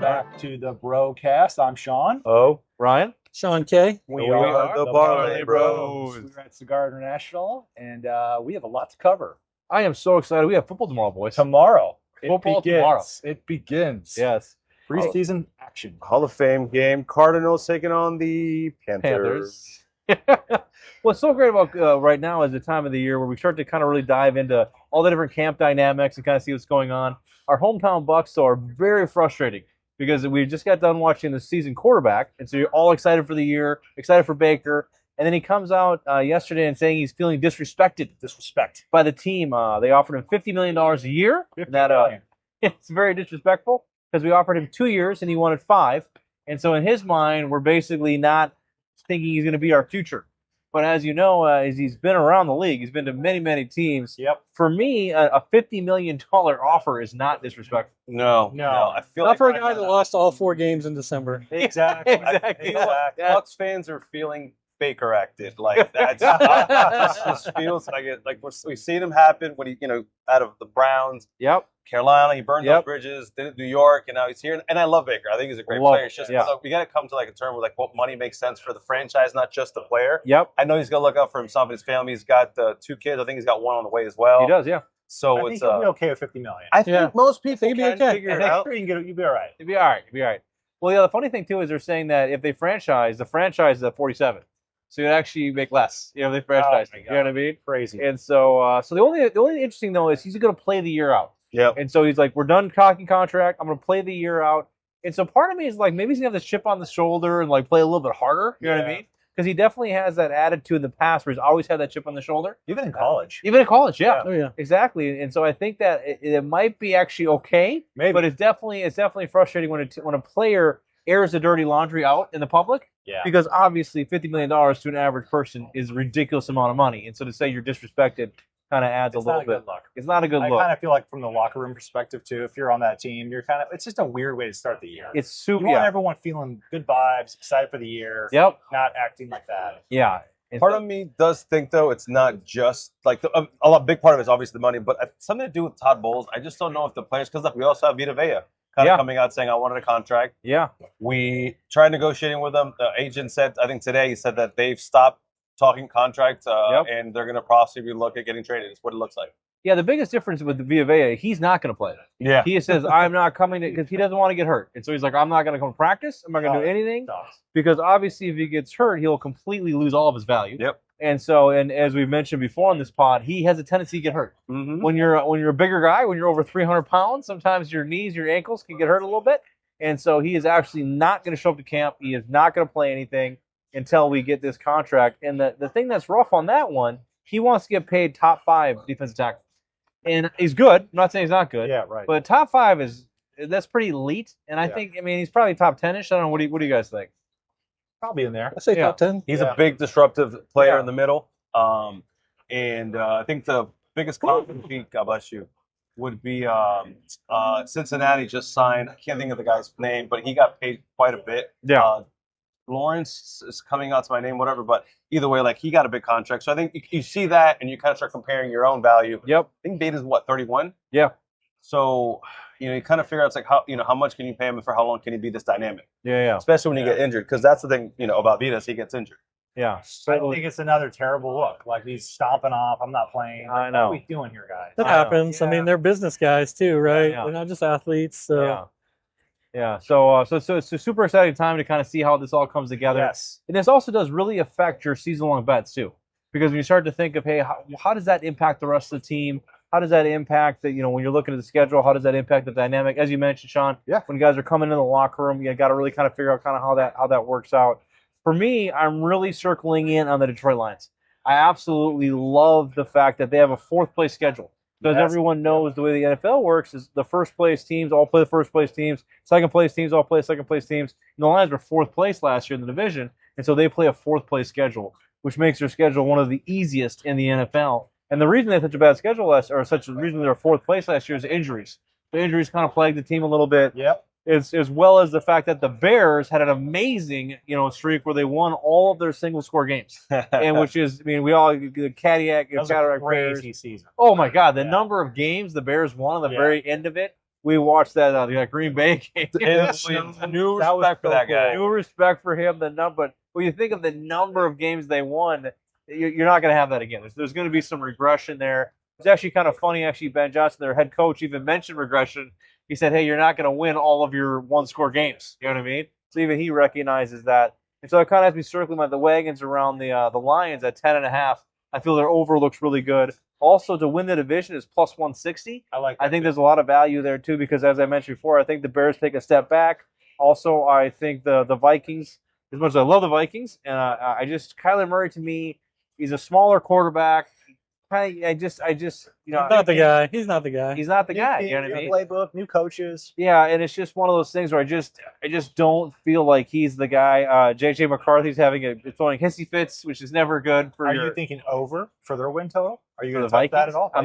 Welcome back to the Brocast. I'm Sean. Oh, Ryan. Sean K. We are the Parlay Bros. We're at Cigar International, and we have a lot to cover. I am so excited. We have football tomorrow, boys. Tomorrow. Football tomorrow. It begins. Yes. Preseason action. Hall of Fame game. Cardinals taking on the Panthers. What's so great about right now is the time of the year where we start to kind of really dive into all the different camp dynamics and kind of see what's going on. Our hometown Bucks are very frustrating because we just got done watching the season quarterback, and so you're all excited for the year, excited for Baker, and then he comes out yesterday and saying he's feeling disrespect by the team. They offered him $50 million a year. It's very disrespectful because we offered him 2 years and he wanted 5. And so in his mind, we're basically not thinking he's going to be our future. But as you know, as he's been around the league, he's been to many, many teams. Yep. For me, a $50 million offer is not disrespectful. No. I feel Not like for a guy that lost all 4 games in December. Exactly. Exactly. Bucks fans are feeling Baker acted like that. It just feels like it. Like we've seen him happen when he, out of the Browns, Yep. Carolina, he burned Yep. those bridges. Did it in New York, and now he's here. And I love Baker. I think he's a great player. It's just we got to come to like a term with like what money makes sense for the franchise, not just the player. Yep. I know he's gonna look out for himself and his family. He's got 2 kids. I think he's got 1 on the way as well. He does, yeah. So I think it's he'll be okay with $50 million. I think most people He'd be can okay. figure it Next out. year you'll be all right. He'll be all right. He'll be all right. Well, yeah, the funny thing, too, is they're saying that if they franchise, the franchise is at 47. So you'd actually make less, if they franchise. my You know what I mean? Crazy. And so, the only interesting though is he's going to play the year out. Yeah. And so he's like, we're done talking contract. I'm going to play the year out. And so part of me is like, maybe he's going to have this chip on the shoulder and like play a little bit harder. You know what I mean? Because he definitely has that attitude in the past where he's always had that chip on the shoulder. Even in college. Even in college, yeah. Oh, yeah. Exactly. And so I think that it might be actually okay. Maybe. But it's definitely frustrating when a player airs the dirty laundry out in the public. Yeah. Because obviously $50 million to an average person is a ridiculous amount of money. And so to say you're disrespected kind of adds It's a little not a bit. good look. It's not a good I look. kind of feel like from the locker room perspective too, if you're on that team, it's just a weird way to start the year. It's You super. want Yeah. everyone feeling good vibes, excited for the year, Yep. not acting like that. Yeah. And Part so- of me does think, though, it's not just like big part of it is obviously the money, but something to do with Todd Bowles. I just don't know if the players, because we also have Vita Vea kind of coming out saying, I wanted a contract. Yeah. We tried negotiating with them. The agent said, I think today, he said that they've stopped talking contracts and they're going to possibly look at getting traded. It's what it looks like. Yeah. The biggest difference with the Vita Vea, he's not going to play. Yeah. He says, I'm not coming because he doesn't want to get hurt. And so he's like, I'm not going to come practice. I'm not going to do anything. Because obviously if he gets hurt, he'll completely lose all of his value. Yep. And so, and as we've mentioned before on this pod, he has a tendency to get hurt. Mm-hmm. When you're a bigger guy, when you're over 300 pounds, sometimes your knees, your ankles can get hurt a little bit. And so he is actually not going to show up to camp. He is not going to play anything until we get this contract. And the thing that's rough on that one, he wants to get paid top 5 defensive tackle. And he's good. I'm not saying he's not good. Yeah, right. But top 5 that's pretty elite. And I mean, he's probably top 10-ish. I don't know. What do you guys think? Probably in there. I say top 10. He's a big disruptive player in the middle. And I think the biggest compliment, God bless you, would be Cincinnati just signed, I can't think of the guy's name, but he got paid quite a bit. Yeah. Lawrence is coming out to my name, whatever, but either way, like he got a big contract. So I think you see that and you kind of start comparing your own value. Yep. I think Data's what, 31? Yeah. So, you kind of figure out it's like how much can you pay him and for how long can he be this dynamic? Yeah. Especially when you get injured, because that's the thing, about Vitas, he gets injured. Yeah. I think it's another terrible look. Like he's stomping off. I'm not playing. I know. What are we doing here, guys? That happens. Yeah. I mean, they're business guys too, right? Yeah. They're not just athletes. So. Yeah. Yeah. So it's a super exciting time to kind of see how this all comes together. Yes. And this also does really affect your season-long bets too, because when you start to think of, hey, how does that impact the rest of the team? How does that impact the, when you're looking at the schedule? How does that impact the dynamic? As you mentioned, Sean, when guys are coming in the locker room, you got to really kind of figure out kind of how that works out. For me, I'm really circling in on the Detroit Lions. I absolutely love the fact that they have a 4th place schedule. Because everyone knows the way the NFL works is the first place teams all play the first place teams, second place teams all play second place teams. And the Lions were 4th place last year in the division, and so they play a 4th place schedule, which makes their schedule one of the easiest in the NFL. And the reason they had such a bad schedule last, or such a reason they're 4th place last year is injuries. The injuries kind of plagued the team a little bit. Yep. As well as the fact that the Bears had an amazing, streak where they won all of their single score games, and which is, I mean, we all the Cadillac, That was a Cataract crazy Bears. season. Oh my God, the number of games the Bears won at the very end of it we watched that Green Bay game. New That was respect for so that cool. guy. New respect for him. But when you think of the number of games they won, you're not going to have that again. There's going to be some regression there. It's actually kind of funny. Actually, Ben Johnson, their head coach, even mentioned regression. He said, "Hey, you're not going to win all of your one-score games." You know what I mean? So even he recognizes that. And so it kind of has me circling the wagons around the Lions at 10.5. I feel their over looks really good. Also, to win the division is plus 160. I like that. I think there's a lot of value there too because, as I mentioned before, I think the Bears take a step back. Also, I think the Vikings, as much as I love the Vikings, and I just Kyler Murray to me, he's a smaller quarterback. I just He's not the guy. He's not the guy. he's not the New guy. team, You know what I new mean? playbook, new coaches. Yeah, and it's just one of those things where I just don't feel like he's the guy. JJ McCarthy's throwing hissy fits, which is never good for Are your. you thinking over for their win total? Are you for going the to touch Vikings? that at all? I'm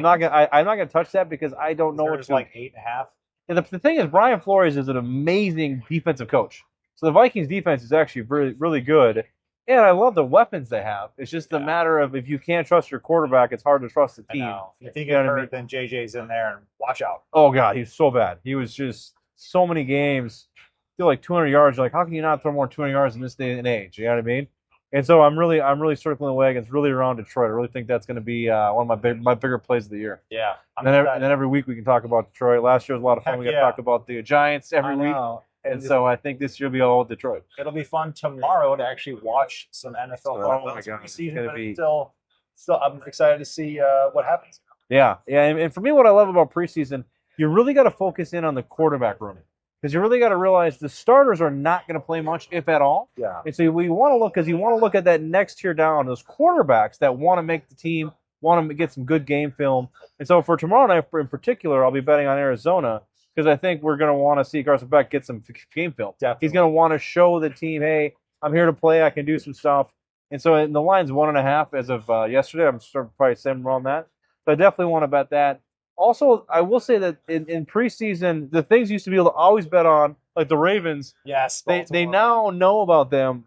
not gonna touch that because I don't know what There's to. like 8.5. And the thing is, Brian Flores is an amazing defensive coach. So the Vikings defense is actually really, really good. And I love the weapons they have. It's just a matter of if you can't trust your quarterback, it's hard to trust the I team. know. If you think You know it's what I hurt, then JJ's in there, and watch out. Oh God, he's so bad. He was just so many games. I feel like 200 yards. You're like, how can you not throw more 200 yards in this day and age? You know what I mean? And so I'm really circling the wagons, really around Detroit. I really think that's going to be one of my bigger plays of the year. Yeah. And then every week we can talk about Detroit. Last year was a lot of fun. Heck We got to yeah. talk about the Giants every week. And so I think this year will be all Detroit. It'll be fun tomorrow to actually watch some NFL. Oh football. my God, It's it's preseason, gonna but be- still, I'm excited to see what happens. Yeah. And for me, what I love about preseason, you really got to focus in on the quarterback room because you really got to realize the starters are not going to play much, if at all. Yeah. And so we want to look because you want to look at that next tier down, those quarterbacks that want to make the team, want to get some good game film. And so for tomorrow night in particular, I'll be betting on Arizona because I think we're going to want to see Carson Beck get some game film. Definitely. He's going to want to show the team, hey, I'm here to play. I can do some stuff. And so in the line's 1.5 as of yesterday. I'm probably saying around that. So I definitely want to bet that. Also, I will say that in preseason, the things you used to be able to always bet on, like the Ravens, Yes. they Baltimore. now know about them.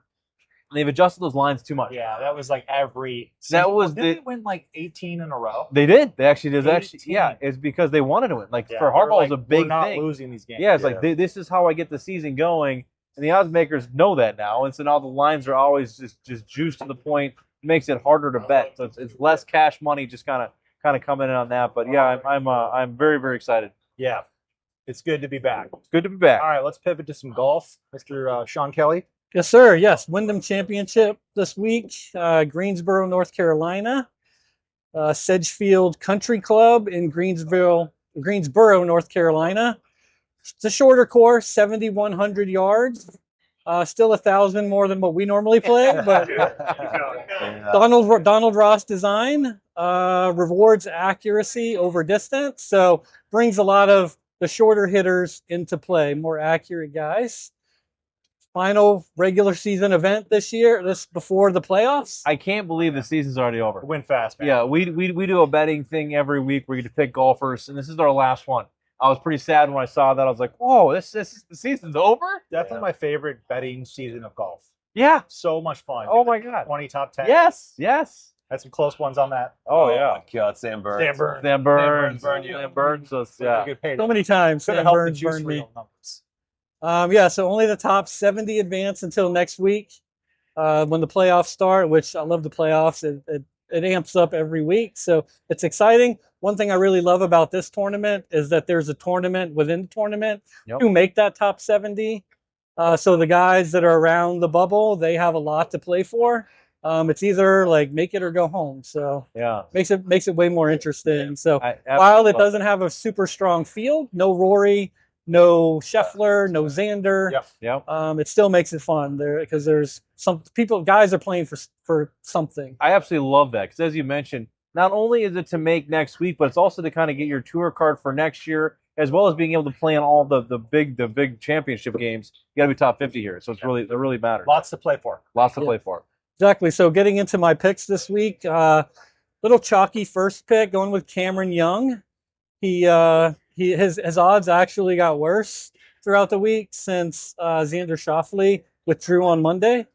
They've adjusted those lines too much. Yeah, that was like every. That was Did they win like 18 in a row? They did. They actually did. 18. Yeah, it's because they wanted to win. Like Yeah, for they were Harbaugh, like, is a big we're not thing. losing these games. Yeah, it's like this is how I get the season going, and the odds makers know that now, and so now the lines are always just juiced to the point. It makes it harder to bet. So it's less cash money, just kind of coming in on that. But yeah, I'm very, very excited. Yeah, it's good to be back. It's good to be back. All right, let's pivot to some golf, Mr. Sean Kelly. Yes, sir. Yes, Wyndham Championship this week. Greensboro, North Carolina. Sedgefield Country Club in Greensboro, North Carolina. It's a shorter course, 7,100 yards. Still 1,000 more than what we normally play, but Donald Ross design rewards accuracy over distance, so brings a lot of the shorter hitters into play, more accurate guys. Final regular season event this year, this before the playoffs. I can't believe the season's already over. Win fast, man. Yeah, we do a betting thing every week where you get to pick golfers, and this is our last one. I was pretty sad when I saw that. I was like, "Whoa, the season's over." Definitely my favorite betting season of golf. Yeah. So much fun. Oh my God. 20 top 10. Yes. Had some close ones on that. Oh yeah. my God, Sam Burns. Sam Burns. Sam Burns. burned you. Sam Burns us. Yeah. Good pay. So many times Could Sam have helped the Burns juice burned me. reel numbers. Yeah, so only the top 70 advance until next week when the playoffs start, which I love the playoffs. It amps up every week, so it's exciting. One thing I really love about this tournament is that there's a tournament within the tournament to make that top 70. So the guys that are around the bubble, they have a lot to play for. It's either like make it or go home. So Yeah. makes it way more interesting. So I while it doesn't have a super strong field, no Rory, no Scheffler, no Xander. Yep. It still makes it fun there because there's some guys are playing for something. I absolutely love that because, as you mentioned, not only is it to make next week, but it's also to kind of get your tour card for next year, as well as being able to play in all the big championship games. You got to be top 50 here, so it really matters. Lots to play for. Lots to play for. Exactly. So getting into my picks this week, little chalky first pick, going with Cameron Young. His odds actually got worse throughout the week since Xander Schauffele withdrew on Monday.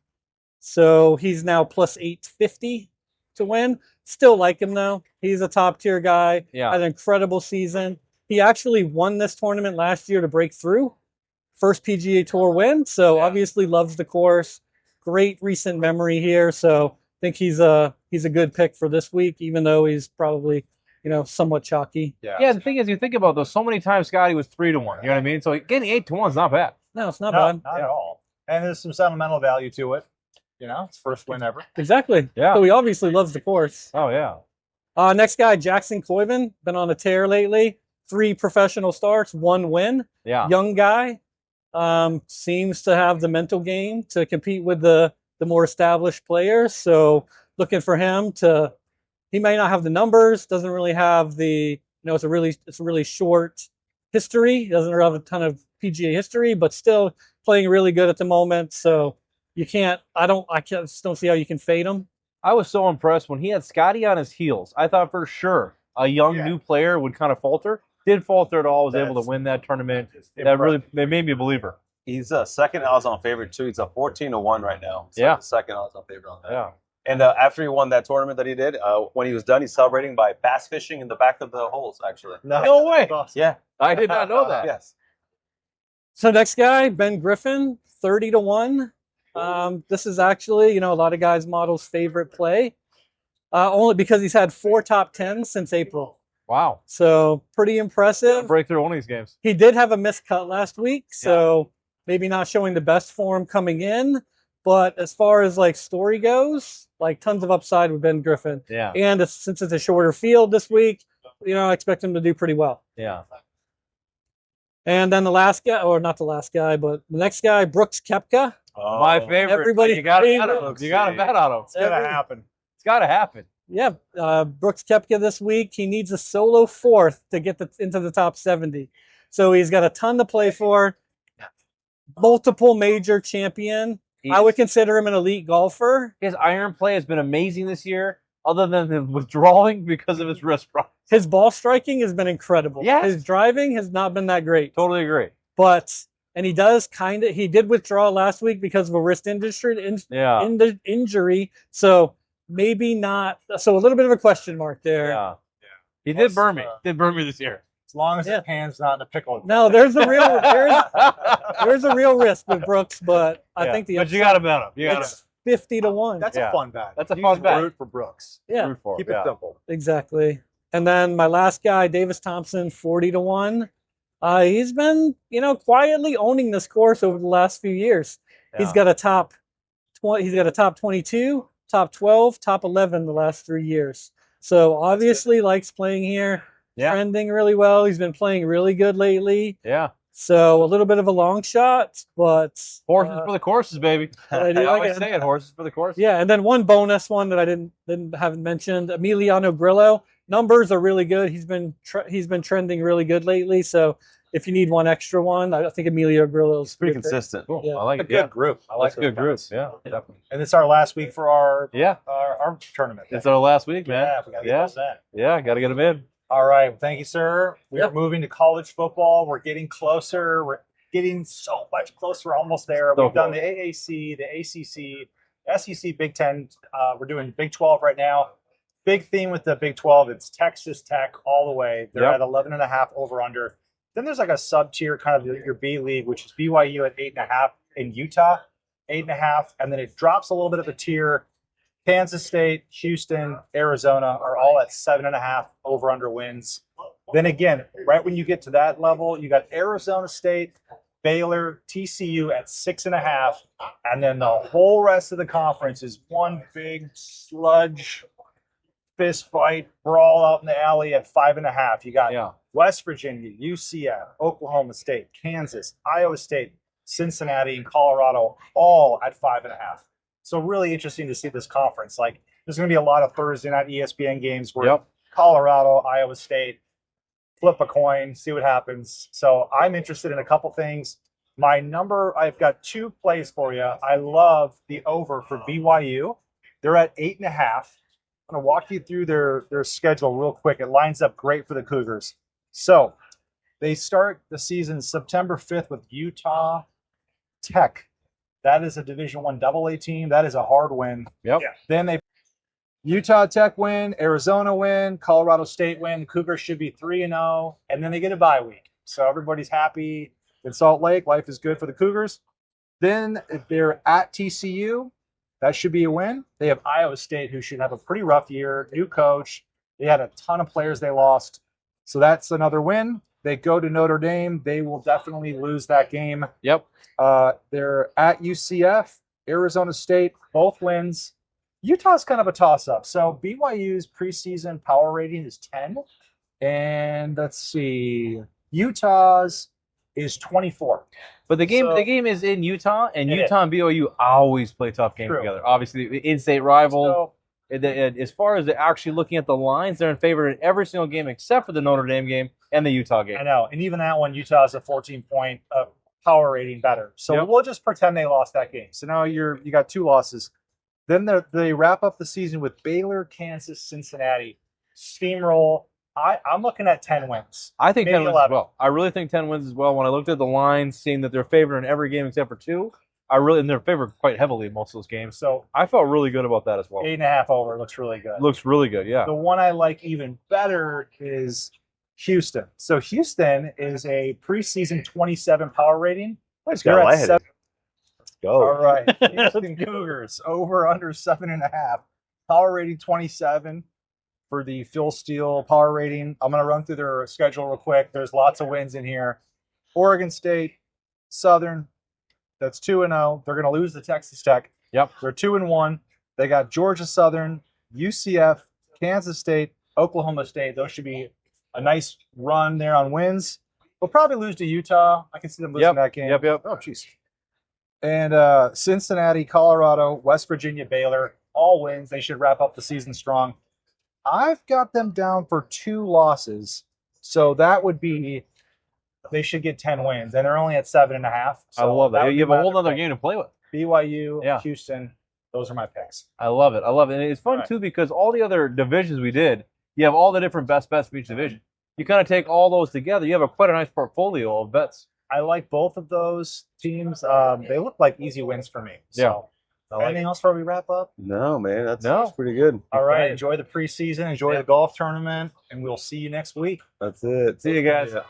So he's now plus 850 to win. Still like him though. He's a top tier guy. Yeah. Had an incredible season. He actually won this tournament last year to break through. First PGA Tour win, so obviously loves the course. Great recent memory here, so I think he's a good pick for this week, even though he's probably somewhat chalky. Yeah. The thing is, you think about those. So many times Scotty was 3-1. You know what I mean? So getting 8-1 is not bad. No, it's not bad. Not at all. And there's some sentimental value to it. It's first win ever. Exactly. Yeah. So he obviously loves the course. Oh yeah. Next guy, Jackson Coyven, been on a tear lately. 3 professional starts, 1 win. Yeah. Young guy. Seems to have the mental game to compete with the more established players. So looking for him to. He may not have the numbers. Doesn't really have the. It's a really short history. Doesn't have a ton of PGA history, but still playing really good at the moment. So you can't. I just don't see how you can fade him. I was so impressed when he had Scotty on his heels. I thought for sure a young new player would kind of falter. Didn't falter at all. Was able to win that tournament. That really made me a believer. He's a second odds-on favorite too. He's a 14-1 right now. So Yeah. Second odds-on favorite on that. Yeah. And after he won that tournament that he did, when he was done, he's celebrating by bass fishing in the back of the holes. Actually. No way. Yeah. I did not know that. Yes. So next guy, Ben Griffin, 30-1. This is actually, a lot of guys' models' favorite play, only because he's had 4 top 10s since April. Wow. So pretty impressive. Breakthrough one of these games. He did have a missed cut last week, so maybe not showing the best form coming in. But as far as story goes, tons of upside with Ben Griffin. Yeah. And since it's a shorter field this week, I expect him to do pretty well. Yeah. And then the last guy, or not the last guy, but the next guy, Brooks Koepka. Oh, my favorite. Everybody, you got to bet on him. You got to bet on him. It's going to happen. It's got to happen. Yeah, Brooks Koepka this week. He needs a solo 4th to get into the top 70. So he's got a ton to play for. Multiple major champion. I would consider him an elite golfer. His iron play has been amazing this year, other than him withdrawing because of his wrist problems. His ball striking has been incredible. Yes. His driving has not been that great. Totally agree. And he did withdraw last week because of a wrist injury. So maybe not. So a little bit of a question mark there. Yeah. He did burn me. Did burn me this year. As long as his hand's not in a pickle. No, there's a real risk with Brooks, but I think But you got to bet him. You got it's 50-1. That's a fun bet. That's a fun bet. Root for Brooks. Yeah. Root for him. Keep it simple. Exactly. And then my last guy, Davis Thompson, 40-1. He's been, quietly owning this course over the last few years. Yeah. He's got a top 22, top 12, top 11 the last 3 years. So obviously likes playing here. Yeah. Trending really well. He's been playing really good lately. Yeah. So a little bit of a long shot, but horses for the courses, baby. I always say it, horses for the courses. Yeah, and then one bonus one that I haven't mentioned, Emiliano Grillo. Numbers are really good. He's been trending really good lately. So if you need one extra one, I think Emilio Grillo is pretty consistent. Cool. Yeah. I like A it. good group. I like That's a good group. Yeah, definitely. And it's our last week for our tournament. It's our last week, man. Yeah, we got to get those in. Yeah, got to get them in. All right. Thank you, sir. We are moving to college football. We're getting closer. We're getting so much closer. We're almost there. So We've done the AAC, the ACC, SEC, Big Ten. We're doing Big 12 right now. Big theme with the Big 12. It's Texas Tech all the way. They're at 11.5 over under. Then there's a sub tier, kind of your B league, which is BYU at 8.5 in Utah, 8.5. And then it drops a little bit of a tier. Kansas State, Houston, Arizona are all at 7.5 over/under wins. Then again, right when you get to that level, you got Arizona State, Baylor, TCU at 6.5, and then the whole rest of the conference is one big sludge fist fight brawl out in the alley at 5.5. You got West Virginia, UCF, Oklahoma State, Kansas, Iowa State, Cincinnati, and Colorado all at 5.5. So really interesting to see this conference. There's going to be a lot of Thursday night ESPN games where Colorado, Iowa State, flip a coin, see what happens. So I'm interested in a couple things. I've got 2 plays for you. I love the over for BYU. They're at 8.5. I'm going to walk you through their schedule real quick. It lines up great for the Cougars. So they start the season September 5th with Utah Tech. That is a Division I AA team. That is a hard win. Yep. Then they Utah Tech win, Arizona win, Colorado State win. Cougars should be 3-0, and then they get a bye week. So everybody's happy in Salt Lake. Life is good for the Cougars. Then they're at TCU. That should be a win. They have Iowa State, who should have a pretty rough year. New coach. They had a ton of players they lost. So that's another win. They go to Notre Dame. They will definitely lose that game. Yep. They're at UCF, Arizona State, both wins. Utah's kind of a toss-up. So BYU's preseason power rating is 10. And let's see, Utah's is 24. But the game is in Utah, and Utah and BYU always play tough games together. Obviously, in-state rival. As far as actually looking at the lines, they're in favor in every single game except for the Notre Dame game and the Utah game. I know. And even that one, Utah's a 14-point power rating better. So we'll just pretend they lost that game. So now you got 2 losses. Then they wrap up the season with Baylor, Kansas, Cincinnati. Steamroll. I'm looking at 10 wins. I think maybe 10 wins 11. as well. I really think 10 wins as well. When I looked at the lines, seeing that they're favored in every game except for 2, and they're favored quite heavily in most of those games. So I felt really good about that as well. 8.5 over looks really good. Looks really good, yeah. The one I like even better is Houston. So Houston is a preseason 27 power rating. Let's go. Let's go. All right. Houston Cougars over under 7.5. Power rating 27 for the Phil Steele power rating. I'm going to run through their schedule real quick. There's lots of wins in here. Oregon State, Southern. That's 2-0. They're going to lose to Texas Tech. Yep. They're 2-1. They got Georgia Southern, UCF, Kansas State, Oklahoma State. Those should be a nice run there on wins. They'll probably lose to Utah. I can see them losing that game. Yep. Oh, jeez. And Cincinnati, Colorado, West Virginia, Baylor, all wins. They should wrap up the season strong. I've got them down for 2 losses. So that would be they should get 10 wins, and they're only at 7.5. So I love that. You have a whole other pick. game to play with. BYU, Houston, those are my picks. I love it. And it's fun, too, because all the other divisions we did, you have all the different best bets from each division. You kind of take all those together. You have quite a nice portfolio of bets. I like both of those teams. They look like easy wins for me. So. Anything else before we wrap up? No, man. That's pretty good. All right. Enjoy the preseason. Enjoy the golf tournament. And we'll see you next week. That's it. See you guys. Yeah.